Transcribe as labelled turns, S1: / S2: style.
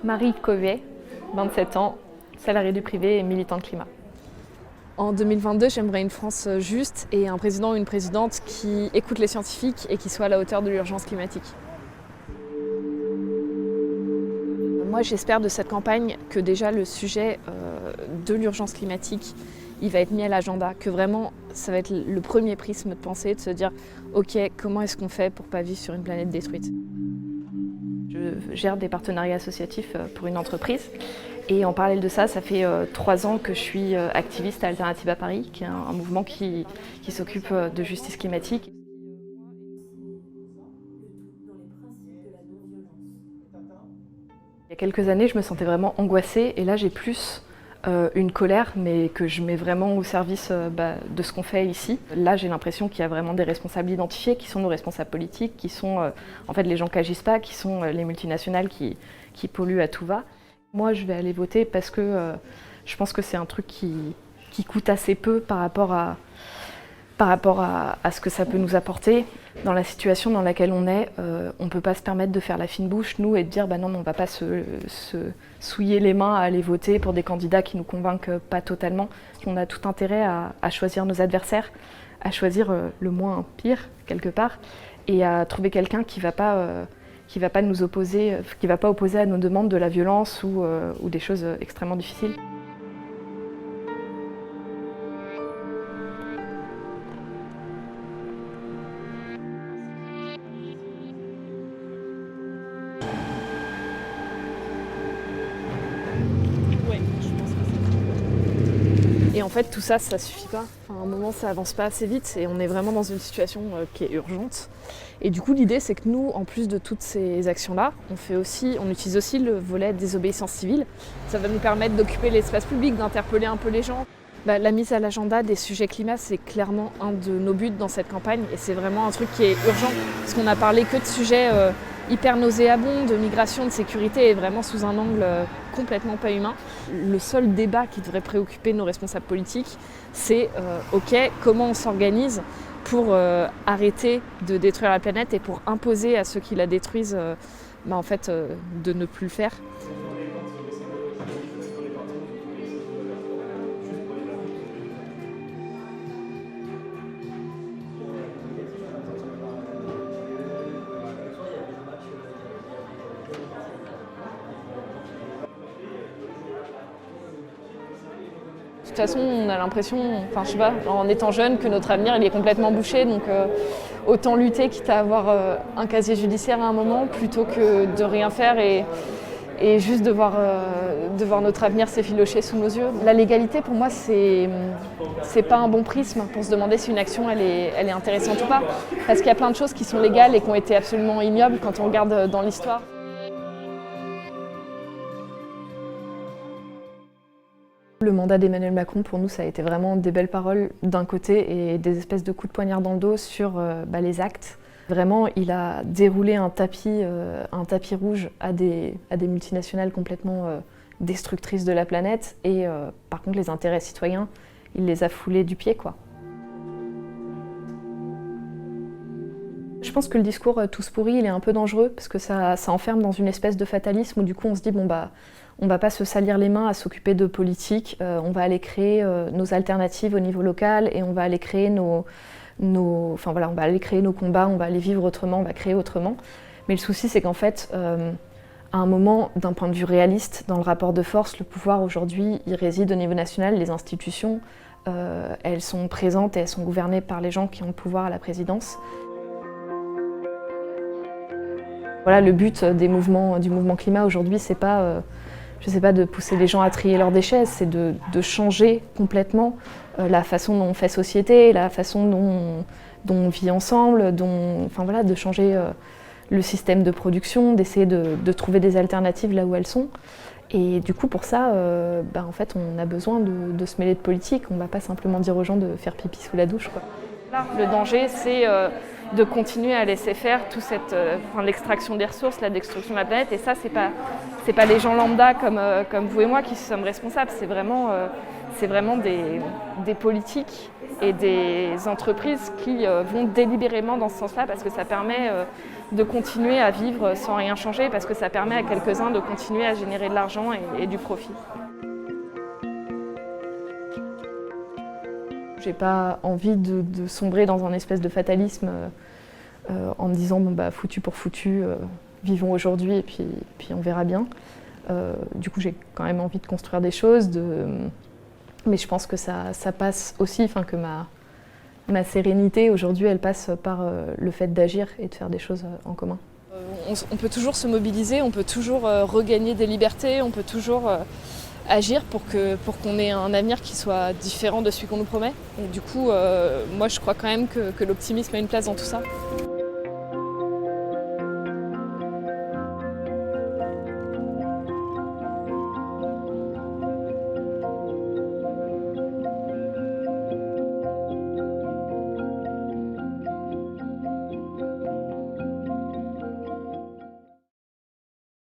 S1: Marie Covet, 27 ans, salariée du privé et militante climat.
S2: En 2022, j'aimerais une France juste et un président ou une présidente qui écoute les scientifiques et qui soit à la hauteur de l'urgence climatique. Moi, j'espère de cette campagne que déjà le sujet de l'urgence climatique, il va être mis à l'agenda, que vraiment, ça va être le premier prisme de pensée, de se dire « Ok, comment est-ce qu'on fait pour ne pas vivre sur une planète détruite ?»
S1: Je gère des partenariats associatifs pour une entreprise. Et en parallèle de ça, ça fait 3 ans que je suis activiste à Alternative à Paris, qui est un mouvement qui s'occupe de justice climatique. Il y a quelques années, je me sentais vraiment angoissée et là j'ai plus une colère, mais que je mets vraiment au service de ce qu'on fait ici. Là, j'ai l'impression qu'il y a vraiment des responsables identifiés, qui sont nos responsables politiques, qui sont en fait les gens qui n'agissent pas, qui sont les multinationales qui polluent à tout va. Moi, je vais aller voter parce que je pense que c'est un truc qui coûte assez peu par rapport à ce que ça peut nous apporter. Dans la situation dans laquelle on est, on ne peut pas se permettre de faire la fine bouche, nous, et de dire non, mais on ne va pas se souiller les mains à aller voter pour des candidats qui ne nous convainquent pas totalement. On a tout intérêt à choisir nos adversaires, à choisir le moins pire, quelque part, et à trouver quelqu'un qui ne va pas nous opposer, qui ne va pas opposer à nos demandes de la violence ou des choses extrêmement difficiles.
S2: Et en fait, tout ça, ça suffit pas. Enfin, à un moment, ça avance pas assez vite et on est vraiment dans une situation qui est urgente. Et du coup, l'idée, c'est que nous, en plus de toutes ces actions-là, on utilise aussi le volet désobéissance civile. Ça va nous permettre d'occuper l'espace public, d'interpeller un peu les gens. La mise à l'agenda des sujets climat, c'est clairement un de nos buts dans cette campagne et c'est vraiment un truc qui est urgent parce qu'on a parlé que de sujets hyper nauséabonds, de migration, de sécurité et vraiment sous un angle complètement pas humain. Le seul débat qui devrait préoccuper nos responsables politiques, c'est ok, comment on s'organise pour arrêter de détruire la planète et pour imposer à ceux qui la détruisent de ne plus le faire. De toute façon, on a l'impression, en étant jeune, que notre avenir il est complètement bouché. Donc autant lutter, quitte à avoir un casier judiciaire à un moment, plutôt que de rien faire et juste de voir notre avenir s'effilocher sous nos yeux. La légalité, pour moi, c'est pas un bon prisme pour se demander si une action elle est intéressante ou pas. Parce qu'il y a plein de choses qui sont légales et qui ont été absolument ignobles quand on regarde dans l'histoire.
S1: Le mandat d'Emmanuel Macron, pour nous, ça a été vraiment des belles paroles d'un côté et des espèces de coups de poignard dans le dos sur les actes. Vraiment, il a déroulé un tapis rouge à des multinationales complètement destructrices de la planète et par contre, les intérêts citoyens, il les a foulés du pied, quoi. Je pense que le discours tous pourris, il est un peu dangereux parce que ça enferme dans une espèce de fatalisme où du coup on se dit on va pas se salir les mains à s'occuper de politique, on va aller créer nos alternatives au niveau local et on va aller créer on va aller créer nos combats, on va aller vivre autrement, on va créer autrement. Mais le souci c'est qu'en fait, à un moment, d'un point de vue réaliste, dans le rapport de force, le pouvoir aujourd'hui, il réside au niveau national, les institutions, elles sont présentes et elles sont gouvernées par les gens qui ont le pouvoir à la présidence. Voilà, le but du mouvement climat aujourd'hui, c'est pas, de pousser les gens à trier leurs déchets, c'est de changer complètement la façon dont on fait société, la façon dont on vit ensemble, de changer le système de production, d'essayer de trouver des alternatives là où elles sont. Et du coup, pour ça, en fait, on a besoin de se mêler de politique. On ne va pas simplement dire aux gens de faire pipi sous la douche, quoi.
S2: Le danger, c'est de continuer à laisser faire l'extraction des ressources, la destruction de la planète. Et ça, c'est pas les gens lambda comme vous et moi qui sommes responsables. C'est vraiment des politiques et des entreprises qui vont délibérément dans ce sens-là parce que ça permet de continuer à vivre sans rien changer parce que ça permet à quelques-uns de continuer à générer de l'argent et du profit. J'ai pas envie de sombrer dans un espèce de fatalisme en me disant bon bah foutu pour foutu, vivons aujourd'hui et puis on verra bien. Du coup j'ai quand même envie de construire des choses, mais je pense que ça passe aussi, que ma sérénité aujourd'hui elle passe par le fait d'agir et de faire des choses en commun. On peut toujours se mobiliser, on peut toujours regagner des libertés, on peut toujours agir pour qu'on ait un avenir qui soit différent de celui qu'on nous promet. Et du coup, moi je crois quand même que l'optimisme a une place dans tout ça.